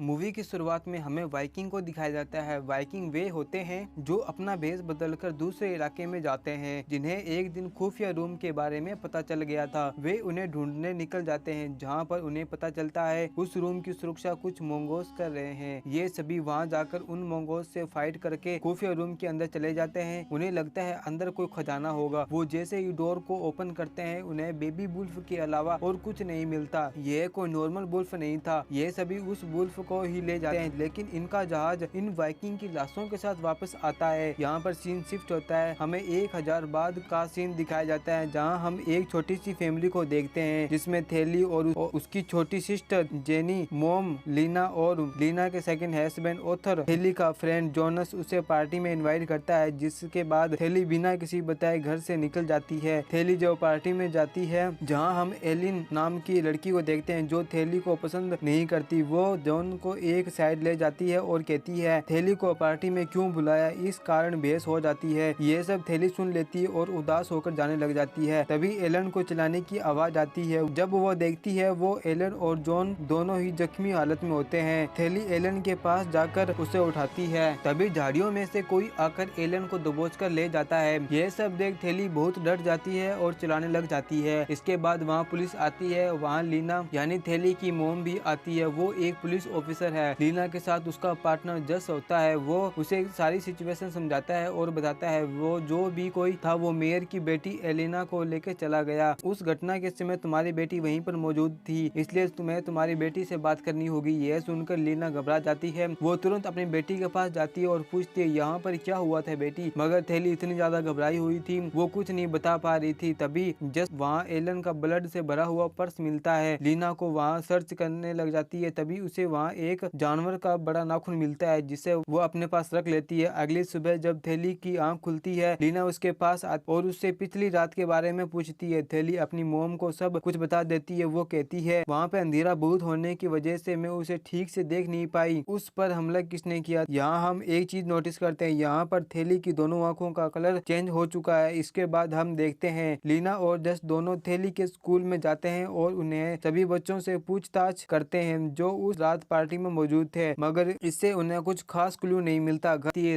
Movie की शुरुआत में हमें वाइकिंग को दिखाया जाता है। वाइकिंग वे होते हैं जो अपना भेष बदलकर दूसरे इलाके में जाते हैं, जिन्हें एक दिन खुफिया रूम के बारे में पता चल गया था। वे उन्हें ढूंढने निकल जाते हैं, जहां पर उन्हें पता चलता है उस रूम की सुरक्षा कुछ मोंगोस कर रहे हैं। ये सभी वहां जाकर उन मोंगोस से फाइट करके खुफिया रूम के अंदर चले जाते हैं। उन्हें लगता है अंदर कोई खजाना होगा। वो जैसे ही डोर को ओपन करते हैं, उन्हें बेबी वुल्फ के अलावा और कुछ नहीं मिलता। ये कोई नॉर्मल वुल्फ नहीं था, ये सभी उस वुल्फ को ही ले जाते हैं, लेकिन इनका जहाज इन वाइकिंग की लाशों के साथ वापस आता है। यहाँ पर सीन शिफ्ट होता है, हमें 1000 बाद का सीन दिखाया जाता है, जहाँ हम एक छोटी सी फैमिली को देखते हैं, जिसमें थेली और उसकी छोटी सिस्टर जेनी, मॉम लीना और लीना के सेकंड हस्बैंड ओथर, थेली का फ्रेंड जोनस उसे पार्टी में इनवाइट करता है, जिसके बाद थेली बिना किसी बताए घर से निकल जाती है। थेली जो पार्टी में जाती है, जहाँ हम एलिन नाम की लड़की को देखते हैं जो थेली को पसंद नहीं करती। वो जॉन को एक साइड ले जाती है और कहती है थेली को पार्टी में क्यों बुलाया, इस कारण बहस हो जाती है। ये सब थेली सुन लेती है और उदास होकर जाने लग जाती है। तभी एलन को चिल्लाने की आवाज आती है। जब वो देखती है, वो एलन और जॉन दोनों ही जख्मी हालत में होते हैं। थेली एलन के पास जाकर उसे उठाती है। तभी झाड़ियों में से कोई आकर एलन को दबोच कर ले जाता है। ये सब देख थेली बहुत डर जाती है और चिल्लाने लग जाती है। इसके बाद वहाँ पुलिस आती है। वहाँ लीना यानी थेली की मोम भी आती है। वो एक पुलिस ऑफिसर है। लीना के साथ उसका पार्टनर जस होता है। वो उसे सारी सिचुएशन समझाता है और बताता है वो जो भी कोई था वो मेयर की बेटी एलिना को लेकर चला गया। उस घटना के समय तुम्हारी बेटी वहीं पर मौजूद थी, इसलिए तुम्हें तुम्हारी बेटी से बात करनी होगी। यह सुनकर लीना घबरा जाती है। वो तुरंत अपनी बेटी के पास जाती है और पूछती है यहाँ पर क्या हुआ था बेटी, मगर थेली इतनी ज्यादा घबराई हुई थी, वो कुछ नहीं बता पा रही थी। तभी जस्ट वहाँ एलन का ब्लड से भरा हुआ पर्स मिलता है। लीना को वहाँ सर्च करने लग जाती है। तभी उसे वहाँ एक जानवर का बड़ा नाखून मिलता है, जिसे वो अपने पास रख लेती है। अगली सुबह जब थेली की आंख खुलती है, लीना उसके पास और उससे पिछली रात के बारे में पूछती है। थेली अपनी मोम को सब कुछ बता देती है। वो कहती है वहाँ पे अंधेरा बहुत होने की वजह से मैं उसे ठीक से देख नहीं पाई। उस पर हमला किसने किया। यहाँ हम एक चीज नोटिस करते हैं, यहाँ पर थेली की दोनों आंखों का कलर चेंज हो चुका है। इसके बाद हम देखते हैं लीना और जस दोनों थेली के स्कूल में जाते हैं और उन्हें सभी बच्चों से पूछताछ करते हैं जो उस रात पार्टी में मौजूद थे, मगर इससे उन्हें कुछ खास क्लू नहीं मिलता।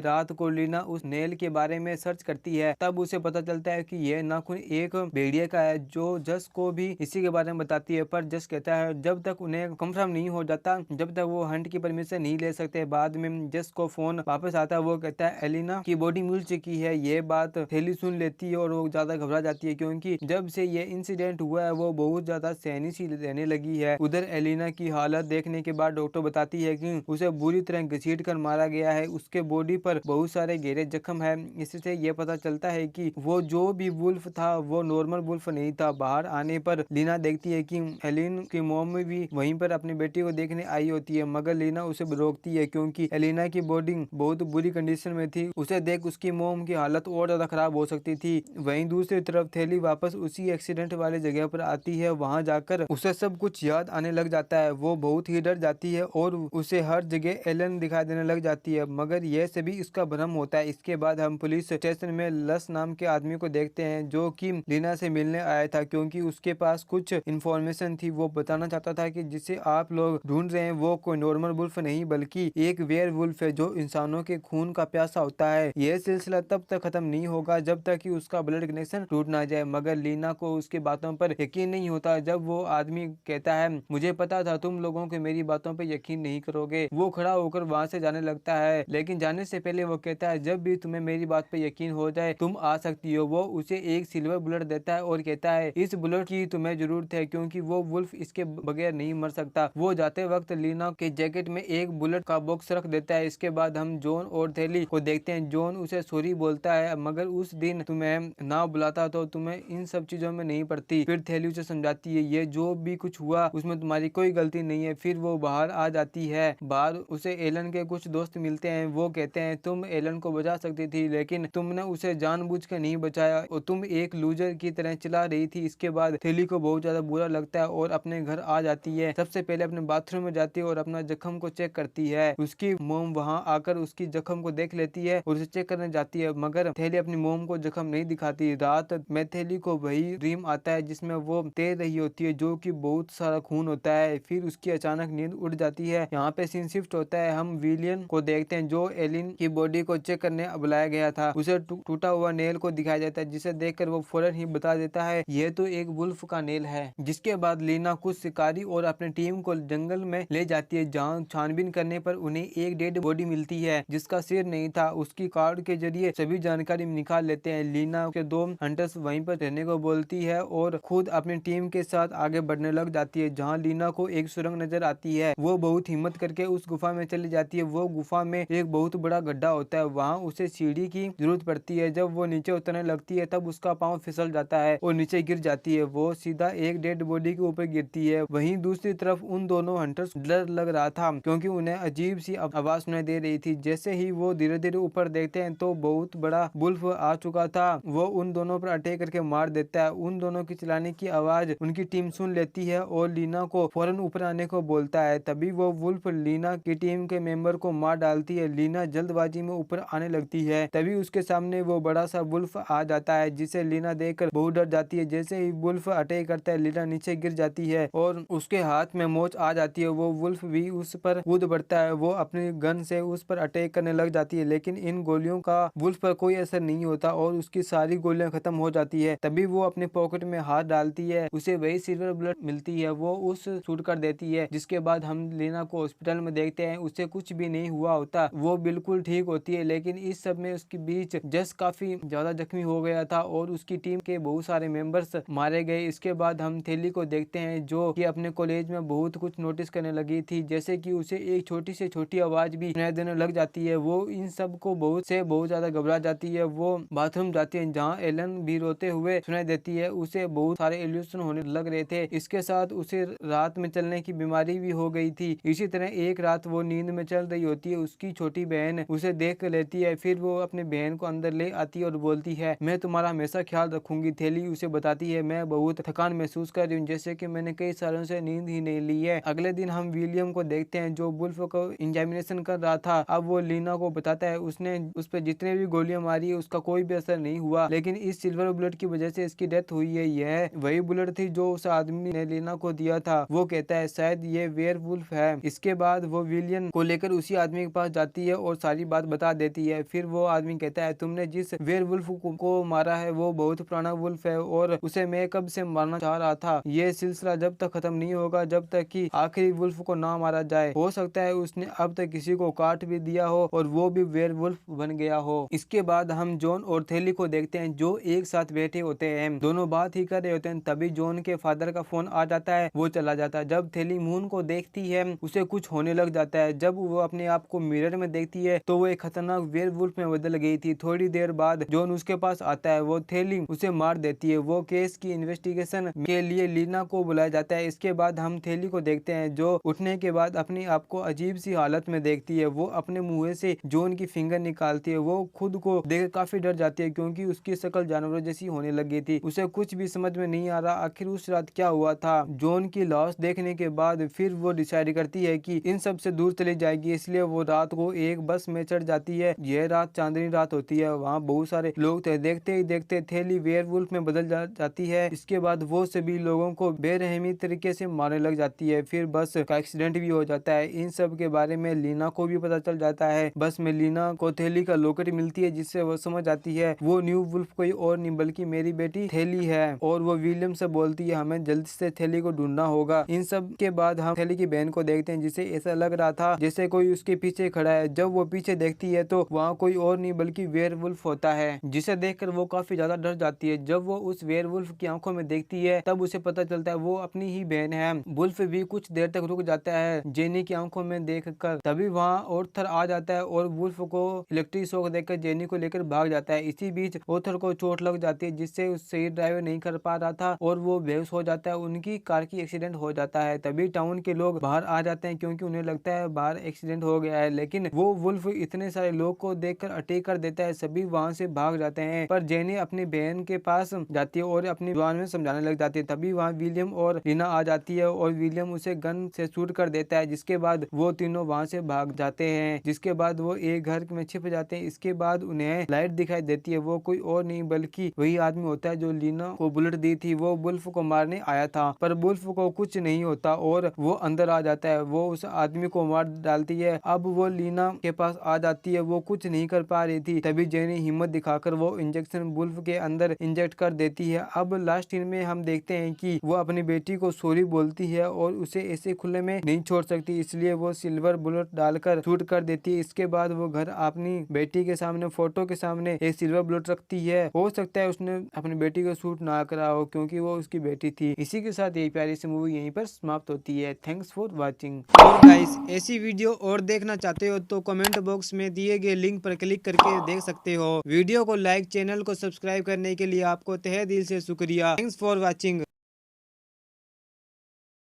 रात को लीना उस नेल के बारे में सर्च करती है। तब उसे पता चलता है कि यह नाखून एक भेड़िए का है, जो जस को भी इसी के बारे में बताती है। पर जस कहता है जब तक उन्हें कंफर्म नहीं हो जाता, जब तक वो हंट की परमिशन नहीं ले सकते। बाद में जस को फोन वापस आता है। वो कहता है एलिना की बॉडी मिल चुकी है। ये बात थेली सुन लेती है और वो ज्यादा घबरा जाती है, क्योंकि जब से ये इंसिडेंट हुआ है वो बहुत ज्यादा सहनी सी रहने लगी है। उधर एलिना की हालत देखने के बाद डॉक्टर बताती है कि उसे बुरी तरह घसीट कर मारा गया है। उसके बॉडी पर बहुत सारे गहरे जख्म है। इससे ये पता चलता है कि वो जो भी वुल्फ था वो नॉर्मल वुल्फ नहीं था। बाहर आने पर लीना देखती है कि एलिन की मॉम भी वहीं पर अपनी बेटी को देखने आई होती है, मगर लीना उसे रोकती है, क्योंकि एलिना की बॉडी बहुत बुरी कंडीशन में थी। उसे देख उसकी मॉम की हालत और ज्यादा खराब हो सकती थी। वहीं दूसरी तरफ थेली वापस उसी एक्सीडेंट वाली जगह पर आती है। वहां जाकर उसे सब कुछ याद आने लग जाता है। वो बहुत ही डर जाती है और उसे हर जगह एलन दिखाई देने लग जाती है, मगर यह सभी उसका भ्रम होता है। इसके बाद हम पुलिस स्टेशन में लस नाम के आदमी को देखते हैं, जो कि लीना से मिलने आया था, क्योंकि उसके पास कुछ इन्फॉर्मेशन थी। वो बताना चाहता था कि जिसे आप लोग ढूंढ रहे हैं वो कोई नॉर्मल वुल्फ नहीं, बल्कि एक वेयर वुल्फ है जो इंसानों के खून का प्यासा होता है। यह सिलसिला तब तक खत्म नहीं होगा जब तक कि उसका ब्लड कनेक्शन टूट ना जाए। मगर लीना को उसकी बातों पर यकीन नहीं होता। जब वो आदमी कहता है मुझे पता था तुम लोगों के मेरी बातों पर यकीन नहीं करोगे, वो खड़ा होकर वहां से जाने लगता है। लेकिन जाने से पहले वो कहता है जब भी तुम्हें मेरी बात पे यकीन हो जाए तुम आ सकती हो। वो उसे एक सिल्वर बुलेट देता है और कहता है इस बुलेट की तुम्हें जरूरत है, क्योंकि वो वुल्फ इसके बगैर नहीं मर सकता। वो जाते वक्त लीना के जैकेट में एक बुलेट का बॉक्स रख देता है। इसके बाद हम जॉन और थेली को देखते हैं। जॉन उसे सॉरी बोलता है, मगर उस दिन तुम्हें ना बुलाता तो तुम्हें इन सब चीजों में नहीं पड़ती। फिर थेली उसे समझाती है ये जो भी कुछ हुआ उसमें तुम्हारी कोई गलती नहीं है। फिर वो बाहर आ जाती है। बाहर उसे एलन के कुछ दोस्त मिलते हैं। वो कहते हैं तुम एलन को बचा सकती थी, लेकिन तुमने उसे जानबूझकर नहीं बचाया और तुम एक लूजर की तरह चिल्ला रही थी। इसके बाद थेली को बहुत ज्यादा बुरा लगता है और अपने घर आ जाती है। सबसे पहले अपने बाथरूम में जाती है और अपना जख्म को चेक करती है। उसकी मोम वहां आकर उसकी जख्म को देख लेती है और उसे चेक करने जाती है, मगर थेली अपनी मोम को जख्म नहीं दिखाती। रात में थेली को वही ड्रीम आता है जिसमें वो तैर रही होती है, जो कि बहुत सारा खून होता है। फिर उसकी अचानक नींद उड़ जाती जाती है। यहाँ पे सीन शिफ्ट होता है, हम विलियन को देखते हैं जो एलिन की बॉडी को चेक करने बुलाया गया था। उसे टूटा हुआ नेल को दिखाया जाता है, जिसे देखकर वो फौरन ही बता देता है ये तो एक वुल्फ का नेल है। जिसके बाद लीना कुछ शिकारी और अपनी टीम को जंगल में ले जाती है, जहाँ छानबीन करने पर उन्हें एक डेड बॉडी मिलती है जिसका सिर नहीं था। उसकी कार्ड के जरिए सभी जानकारी निकाल लेते हैं। लीना के दो हंटर्स वहीं पर रहने को बोलती है और खुद अपनी टीम के साथ आगे बढ़ने लग जाती है। जहाँ लीना को एक सुरंग नजर आती है, वो बहुत हिम्मत करके उस गुफा में चली जाती है। वो गुफा में एक बहुत बड़ा गड्ढा होता है, वहाँ उसे सीढ़ी की जरूरत पड़ती है। जब वो नीचे उतरने लगती है तब उसका पाँव फिसल जाता है और नीचे गिर जाती है। वो सीधा एक डेड बॉडी के ऊपर गिरती है। वहीं दूसरी तरफ उन दोनों हंटर्स डर लग रहा था क्योंकि उन्हें अजीब सी आवाज सुनाई दे रही थी। जैसे ही वो धीरे धीरे ऊपर देखते हैं तो बहुत बड़ा वुल्फ आ चुका था। वो उन दोनों पर अटैक करके मार देता है। उन दोनों की चिल्लाने की आवाज उनकी टीम सुन लेती है और लीना को फौरन ऊपर आने को बोलता है। तभी वो वुल्फ लीना की टीम के मेंबर को मार डालती है। लीना जल्दबाजी में ऊपर आने लगती है, तभी उसके सामने वो बड़ा सा वुल्फ आ जाता है, जिसे लीना देखकर बहुत डर जाती है। जैसे ही वुल्फ अटैक करता है, लीना नीचे गिर जाती है और उसके हाथ में मोच आ जाती है। वो वुल्फ भी उस पर कूद पड़ता है। वो अपनी गन से उस पर अटैक करने लग जाती है, लेकिन इन गोलियों का वुल्फ पर कोई असर नहीं होता और उसकी सारी गोलियां खत्म हो जाती है। तभी वो अपने पॉकेट में हाथ डालती है, उसे वही सिल्वर बुलेट मिलती है। वो उस शूट कर देती है, जिसके बाद हम लीना को हॉस्पिटल में देखते हैं। उसे कुछ भी नहीं हुआ होता, वो बिल्कुल ठीक होती है। लेकिन इस सब में उसके बीच जस काफी ज्यादा जख्मी हो गया था और उसकी टीम के बहुत सारे मेंबर्स मारे गए। इसके बाद हम थेली को देखते हैं जो कि अपने कॉलेज में बहुत कुछ नोटिस करने लगी थी, जैसे कि उसे एक छोटी से छोटी आवाज भी सुनाई देने लग जाती है। वो इन सब को बहुत ज्यादा घबरा जाती है। वो बाथरूम जाती है, जहाँ एलन भी रोते हुए सुनाई देती है। उसे बहुत सारे इल्यूशन होने लग रहे थे। इसके साथ उसे रात में चलने की बीमारी भी हो गई थी। इसी तरह एक रात वो नींद में चल रही होती है, उसकी छोटी बहन उसे देख लेती है। फिर वो अपने बहन को अंदर ले आती है और बोलती है मैं तुम्हारा हमेशा ख्याल रखूंगी। थेली उसे बताती है मैं बहुत थकान महसूस कर रही हूँ, जैसे कि मैंने कई सालों से नींद ही नहीं ली है। अगले दिन हम विलियम को देखते हैं जो वुल्फ को एग्जामिनेशन कर रहा था। अब वो लीना को बताता है उसने उस पर जितने भी गोलियां मारी है उसका कोई भी असर नहीं हुआ, लेकिन इस सिल्वर बुलेट की वजह से इसकी डेथ हुई है। यह वही बुलेट थी जो उस आदमी ने लीना को दिया था। वो कहता है शायद ये वेयरवुल्फ है। इसके बाद वो विलियम को लेकर उसी आदमी के पास जाती है और सारी बात बता देती है। फिर वो आदमी कहता है तुमने जिस वेयरवुल्फ को मारा है वो बहुत पुराना वुल्फ है और उसे मैं कब से मारना चाह रहा था। ये सिलसिला जब तक खत्म नहीं होगा जब तक कि आखिरी वुल्फ को ना मारा जाए। हो सकता है उसने अब तक किसी को काट भी दिया हो और वो भी वेयरवुल्फ बन गया हो। इसके बाद हम जॉन और थेली को देखते हैं जो एक साथ बैठे होते हैं, दोनों बात ही कर रहे होते हैं। तभी जॉन के फादर का फोन आ जाता है, वो चला जाता है। जब थेली मून को देखती है उसे कुछ होने लग जाता है। जब वो अपने आप को मिरर में देखती है तो वो एक खतरनाक वेयरवुल्फ में बदल गई थी। थोड़ी देर बाद जॉन उसके पास आता है, वो थेली उसे मार देती है। वो केस की इन्वेस्टिगेशन के लिए लीना को बुलाया जाता है। इसके बाद हम थेली को देखते हैं जो उठने के बाद अपने आप को अजीब सी हालत में देखती है। वो अपने मुंह से जॉन की फिंगर निकालती है। वो खुद को देख काफी डर जाती है क्योंकि उसकी शक्ल जानवरों जैसी होने लग गई थी। उसे कुछ भी समझ में नहीं आ रहा आखिर उस रात क्या हुआ था। जॉन की लाश देखने के बाद फिर वो डिसाइड करती है कि इन सब से दूर चली जाएगी, इसलिए वो रात को एक बस में चढ़ जाती है। यह रात चांदनी रात होती है, वहाँ बहुत सारे लोग थे। देखते ही देखते थेली वेयरवुल्फ में बदल जाती है। इसके बाद वो सभी लोगों को बेरहमी तरीके से मारने लग जाती है। फिर बस का एक्सीडेंट भी हो जाता है। इन सब के बारे में लीना को भी पता चल जाता है। बस में लीना को थेली का लॉकेट मिलती है, जिससे वो समझ जाती है वो न्यू वुल्फ कोई और नहीं बल्कि मेरी बेटी थेली है। और वो विलियम से बोलती है हमें जल्दी से थेली को ढूंढना होगा। इन सब के बाद हम थेली की बहन को देखते हैं, जिसे ऐसा लग रहा था जैसे कोई उसके पीछे खड़ा है। जब वो पीछे देखती है तो वहाँ कोई और नहीं बल्कि वेयरवुल्फ होता है, जिसे देखकर वो काफी ज्यादा डर जाती है। जब वो उस वेयरवुल्फ की आंखों में देखती है तब उसे पता चलता है वो अपनी ही बहन है। वुल्फ भी कुछ देर तक रुक जाता है जेनी की आंखों में देखकर। तभी वहाँ ऑर्थर आ जाता है और वुल्फ को इलेक्ट्रिक शॉक देकर जेनी को लेकर भाग जाता है। इसी बीच ऑर्थर को चोट लग जाती है, जिससे सही ड्राइव नहीं कर पा रहा था और वो बेहोश हो जाता है। उनकी कार की एक्सीडेंट हो जाता है। तभी टाउन के लोग बाहर आ जाते हैं क्योंकि उन्हें लगता है बाहर एक्सीडेंट हो गया है, लेकिन वो वुल्फ इतने सारे लोग को देखकर अटैक कर देता है। सभी वहाँ से भाग जाते हैं, पर जेनी अपनी बहन के पास जाती है और अपनी जुबान में समझाने लग जाती है। तभी वहाँ विलियम और लीना आ जाती है और विलियम उसे गन से शूट कर देता है, जिसके बाद वो तीनों वहाँ से भाग जाते हैं। जिसके बाद वो एक घर में छिप जाते हैं। इसके बाद उन्हें लाइट दिखाई देती है। वो कोई और नहीं बल्कि वही आदमी होता है जो लीना को बुलेट दी थी। वो वुल्फ को मारने आया था, पर वुल्फ को कुछ नहीं होता और वो अंदर आ जाता जाता है, वो उस आदमी को मार डालती है। अब वो लीना के पास आ जाती है, वो कुछ नहीं कर पा रही थी, तभी जेनी हिम्मत दिखाकर वो इंजेक्शन वुल्फ के अंदर इंजेक्ट कर देती है। अब लास्ट सीन में हम देखते हैं कि वो अपनी बेटी को सॉरी बोलती है और उसे ऐसे खुले में नहीं छोड़ सकती, इसलिए वो सिल्वर बुलेट डालकर शूट कर देती है। इसके बाद वो घर अपनी बेटी के सामने फोटो के सामने एक सिल्वर बुलेट रखती है। हो सकता है उसने अपनी बेटी को शूट ना करा हो क्योंकि वो उसकी बेटी थी। इसी के साथ ये प्यारी सी मूवी यहीं पर समाप्त होती है। Thanks for watching. और गाइस ऐसी वीडियो और देखना चाहते हो तो कमेंट बॉक्स में दिए गए लिंक पर क्लिक करके देख सकते हो। वीडियो को लाइक, चैनल को सब्सक्राइब करने के लिए आपको तहे दिल से शुक्रिया। Thanks for watching.